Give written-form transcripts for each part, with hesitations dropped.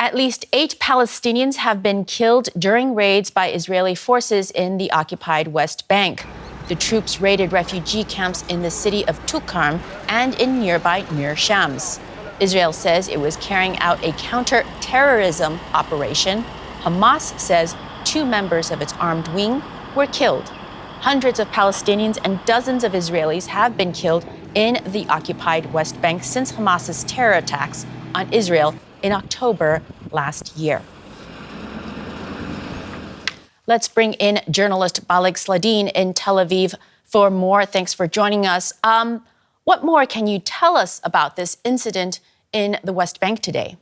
At least 8 Palestinians have been killed during raids by Israeli forces in the occupied West Bank. The troops raided refugee camps in the city of Tulkarm and in nearby Nur Shams. Israel says it was carrying out a counter-terrorism operation. Hamas says 2 members of its armed wing were killed. Hundreds of Palestinians and dozens of Israelis have been killed in the occupied West Bank since Hamas's terror attacks on Israel in October last year. Let's bring in journalist Balig Sladeen in Tel Aviv for more. Thanks for joining us. What more can you tell us about this incident in the West Bank today?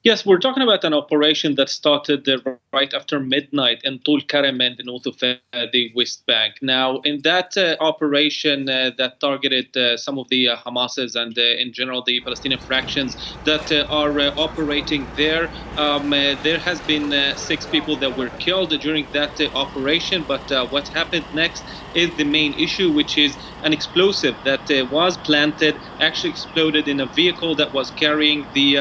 Yes, we're talking about an operation that started right after midnight in Tulkarm in the north of the West Bank. Now, in that operation that targeted some of the Hamas's and in general the Palestinian fractions that are operating there, there has been 6 people that were killed during that operation. But what happened next is the main issue, which is an explosive that was planted, actually exploded in a vehicle that was carrying the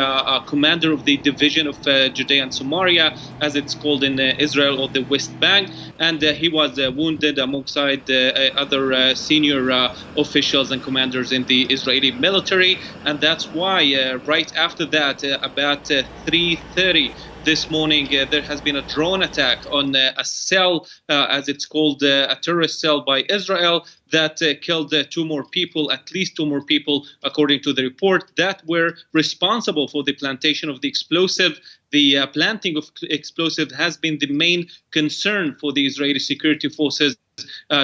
commander of the division of Judea and Samaria, as it's called in Israel, or the West Bank, and he was wounded alongside other senior officials and commanders in the Israeli military. And that's why right after that, about 3:30 this morning, there has been a drone attack on a cell, as it's called, a terrorist cell by Israel, that killed 2 more people, at least 2 more people, according to the report, that were responsible for the plantation of the explosive. The planting of explosive has been the main concern for the Israeli security forces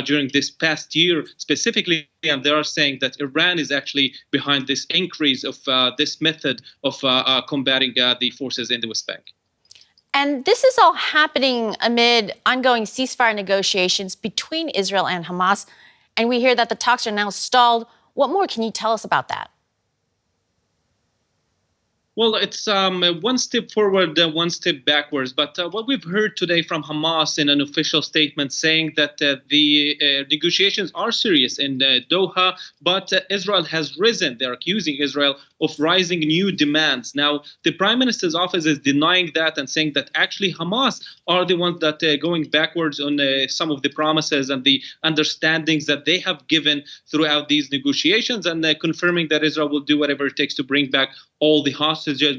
during this past year specifically, and they are saying that Iran is actually behind this increase of this method of combating the forces in the West Bank. And this is all happening amid ongoing ceasefire negotiations between Israel and Hamas. And we hear that the talks are now stalled. What more can you tell us about that? Well, it's one step forward, one step backwards. But what we've heard today from Hamas in an official statement saying that the negotiations are serious in Doha, but Israel has risen. They're accusing Israel of rising new demands. Now, the Prime Minister's office is denying that and saying that actually Hamas are the ones that are going backwards on some of the promises and the understandings that they have given throughout these negotiations, and confirming that Israel will do whatever it takes to bring back all the hostages,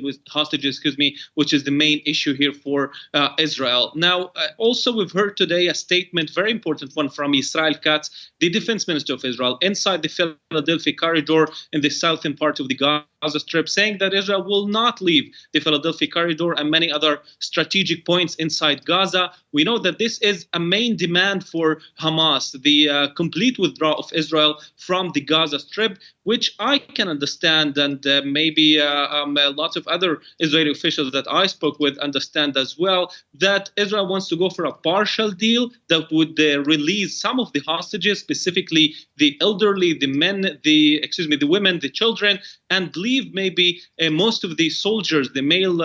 which is the main issue here for Israel. Now, also we've heard today a statement, very important one, from Israel Katz, the defense minister of Israel, inside the Philadelphia corridor in the southern part of the Gaza Strip, saying that Israel will not leave the Philadelphia corridor and many other strategic points inside Gaza. We know that this is a main demand for Hamas, the complete withdrawal of Israel from the Gaza Strip, which I can understand, and maybe lots of other Israeli officials that I spoke with understand as well, that Israel wants to go for a partial deal that would release some of the hostages, specifically the elderly, the men, the women, the children, and leave maybe most of the soldiers, the male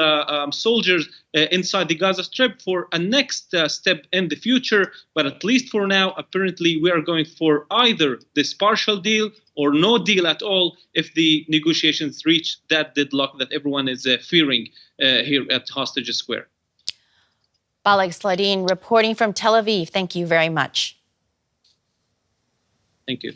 soldiers, inside the Gaza Strip for a next step in the future. But at least for now, apparently, we are going for either this partial deal or no deal at all if the negotiations reach that deadlock that everyone is fearing here at Hostage Square. Balig Sladeen reporting from Tel Aviv. Thank you very much. Thank you.